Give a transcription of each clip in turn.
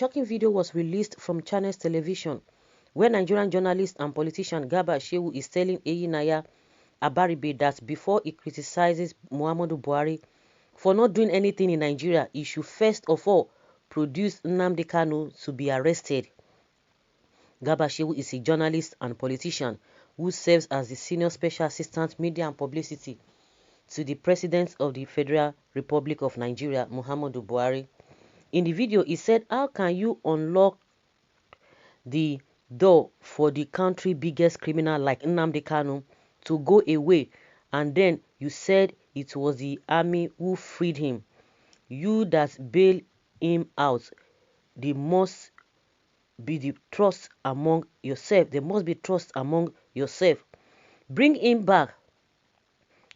shocking video was released from Channels Television where Nigerian journalist and politician Garba Shehu is telling Abaribe that before he criticizes Muhammadu Buhari for not doing anything in Nigeria, he should first of all produce Nnamdi Kanu to be arrested. Garba Shehu is a journalist and politician who serves as the Senior Special Assistant Media and Publicity to the President of the Federal Republic of Nigeria, Muhammadu Buhari. In the video, he said, "How can you unlock the door for the country's biggest criminal like Nnamdi Kanu to go away, and then you said it was the army who freed him? You that bail him out, there must be the trust among yourself. There must be trust among yourself. Bring him back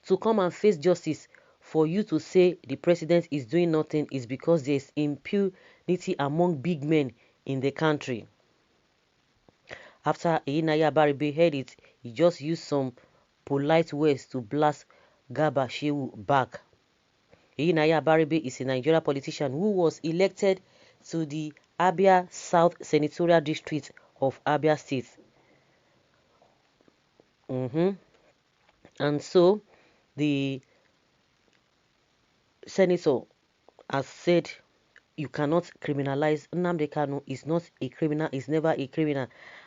to come and face justice. For you to say the president is doing nothing is because there is impunity among big men in the country." After Abaribe heard it, he just used some polite words to blast Garba Shehu back. Abaribe is a Nigerian politician who was elected to the Abia South Senatorial District of Abia State. And so, the senator has said you cannot criminalize Nnamdi Kanu. Is not a criminal, is never a criminal.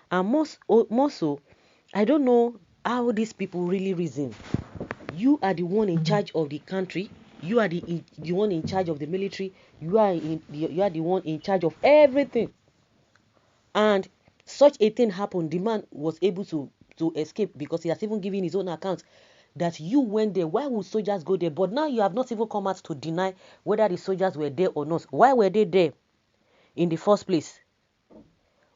And more so, I don't know how these people really reason. You are the one in charge of the country. You are the one in charge of the military. You are the one in charge of everything. And such a thing happened. The man was able to escape because he has even given his own account that you went there. Why would soldiers go there? But now you have not even come out to deny whether the soldiers were there or not. Why were they there in the first place?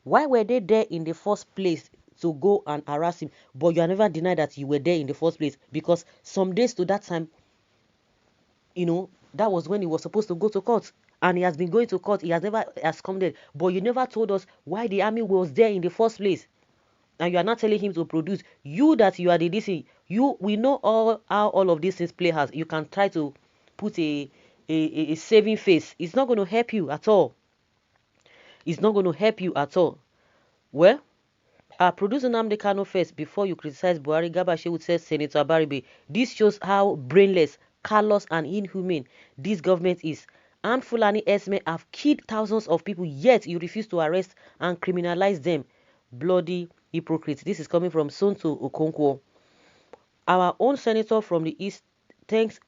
Why were they there in the first place to go and harass him? But you have never denied that you were there in the first place, because some days to that time, that was when he was supposed to go to court. And he has been going to court. He has never come there. But you never told us why the army was there in the first place. And you are not telling him to produce. You that you are the DC. We know how all of these things play out. You can try to put a saving face. It's not going to help you at all. It's not going to help you at all. Well, produce Nnamdi Kanu first before you criticize Buhari. Garba Shehu says, Senator Abaribe, this shows how brainless, callous, and inhumane this government is. Armed Fulani herdsmen have killed thousands of people, yet you refuse to arrest and criminalize them. Bloody hypocrites. This is coming from Sonto Okonkwo. Our own senator from the East thanks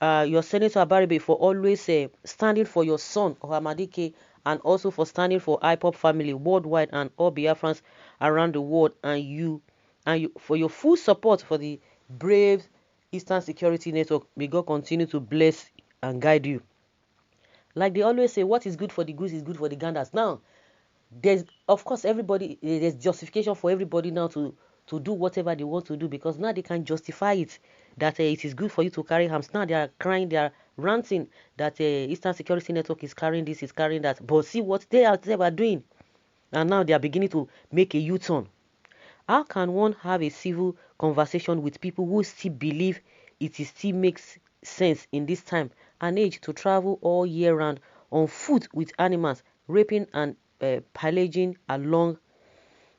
your Senator Abaribe for always standing for your son, Ohamadike, and also for standing for IPOP family worldwide and all Biafrans around the world, and you for your full support for the brave Eastern Security Network. May God continue to bless and guide you. Like they always say, what is good for the goose is good for the ganders. Now, there's there's justification for everybody now to do whatever they want to do, because now they can justify it that it is good for you to carry arms. Now they are crying, they are ranting that Eastern Security Network is carrying this, is carrying that. But see what they are doing. And now they are beginning to make a U-turn. How can one have a civil conversation with people who still believe it still makes sense in this time and age to travel all year round on foot with animals, raping and pillaging along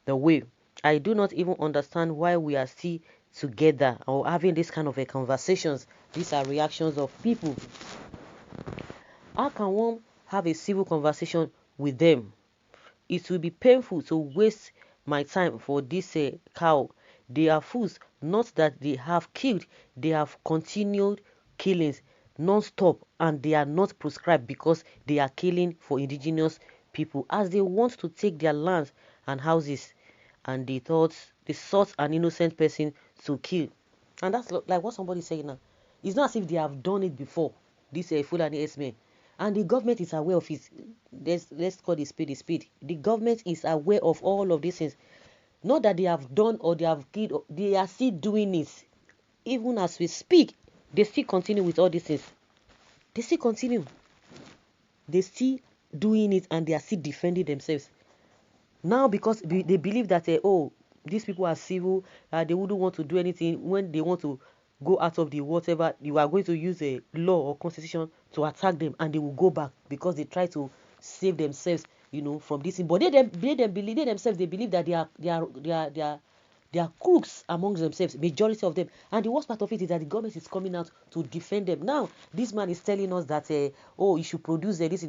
the way? I do not even understand why we are still together or having this kind of conversations. These are reactions of people. How can one have a civil conversation with them? It will be painful to waste my time for this cow. They are fools, not that they have killed. They have continued killings non-stop, and they are not prescribed because they are killing for indigenous people as they want to take their lands and houses, and they sought an innocent person to kill. And that's like what somebody is saying now. It's not as if they have done it before, this Fulani herdsmen, and the government is aware of it. Let's call it a spade. The government is aware of all of these things. Not that they have done or they have killed, they are still doing it. Even as we speak, they still continue with all these things. They still continue. They still doing it, and they are still defending themselves. Now, because they believe that, these people are civil, they wouldn't want to do anything. When they want to go out of the whatever, you are going to use a law or constitution to attack them, and they will go back because they try to save themselves, from this thing. But they themselves, they believe that they are crooks amongst themselves, majority of them. And the worst part of it is that the government is coming out to defend them. Now, this man is telling us that, you should produce this.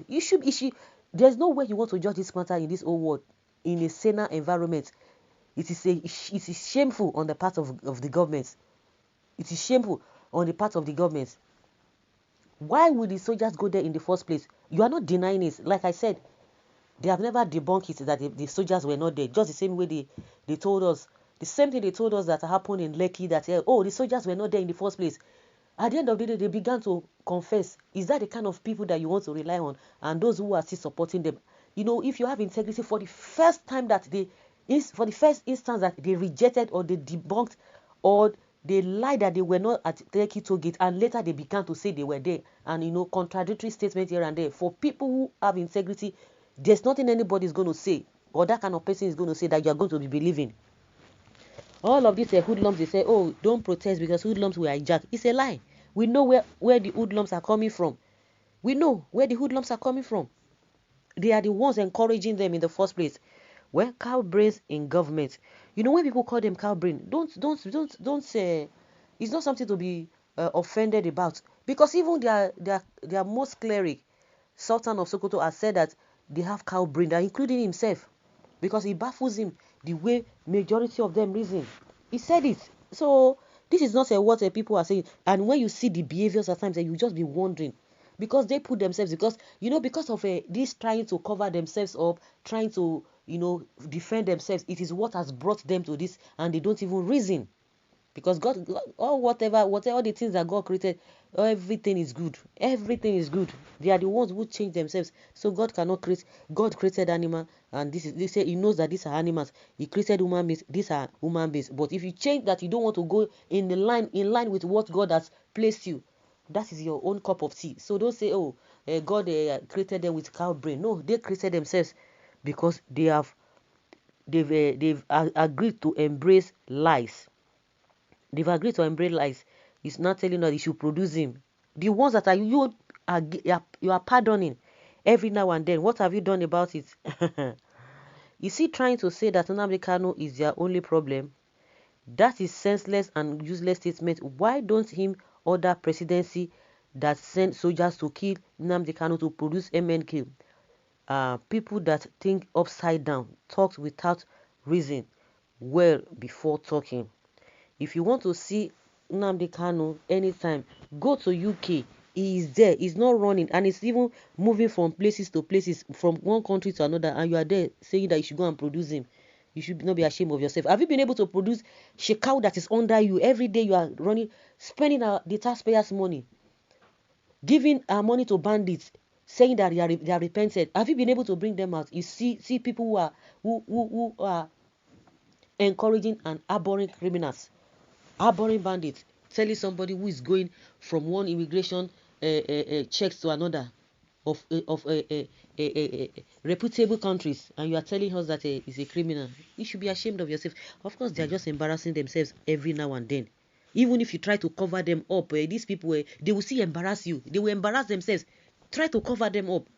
There's no way you want to judge this matter in this whole world, in a saner environment. It is shameful on the part of the government. It is shameful on the part of the government. Why would the soldiers go there in the first place? You are not denying it. Like I said, they have never debunked it that the soldiers were not there. Just the same way they told us. The same thing they told us that happened in Lekki, that, the soldiers were not there in the first place. At the end of the day, they began to confess. Is that the kind of people that you want to rely on? And those who are still supporting them. If you have integrity, for the first instance that they rejected or they debunked or they lied that they were not at Lekki toll gate, and later they began to say they were there, and contradictory statements here and there. For people who have integrity, there's nothing anybody is going to say, or that kind of person is going to say, that you are going to be believing. All of these hoodlums, they say, oh, don't protest because hoodlums were hijacked. It's a lie. We know where the hoodlums are coming from. We know where the hoodlums are coming from. They are the ones encouraging them in the first place. Well, cow brains in government. When people call them cow brain, don't say it's not something to be offended about, because even their most cleric, Sultan of Sokoto, has said that they have cow brain, including himself, because it baffles him the way majority of them reason. He said it. So this is not what people are saying. And when you see the behaviors at times, you just be wondering, because they put themselves, because of this trying to cover themselves up, trying to defend themselves. It is what has brought them to this, and they don't even reason. Because God, or whatever all the things that God created, everything is good. Everything is good. They are the ones who change themselves. So God cannot create. God created animal, and they say He knows that these are animals. He created human beings. These are human beings. But if you change that, you don't want to go in line with what God has placed you, that is your own cup of tea. So don't say, oh, God created them with cow brain. No, they created themselves because they've agreed to embrace lies. They've agreed to embrace lies. It's not telling us you should produce him. The ones that you are pardoning every now and then. What have you done about it? Is he trying to say that Nnamdi Kanu is their only problem? That is senseless and useless statement. Why don't him order presidency that send soldiers to kill Nnamdi Kanu to produce MNK? People that think upside down, talk without reason, well before talking. If you want to see Nnamdi Kanu anytime, go to UK. He is there. He's not running, and he's even moving from places to places, from one country to another, and you are there saying that you should go and produce him. You should not be ashamed of yourself. Have you been able to produce Shehu that is under you? Every day you are running, spending the taxpayers' money, giving our money to bandits, saying that they are repented. Have you been able to bring them out? You see people who are encouraging and harboring criminals, harboring bandits, telling somebody who is going from one immigration checks to another of reputable countries, and you are telling us that he's a criminal. You should be ashamed of yourself. Of course, they are just embarrassing themselves every now and then. Even if you try to cover them up, these people, they will still embarrass you. They will embarrass themselves. Try to cover them up.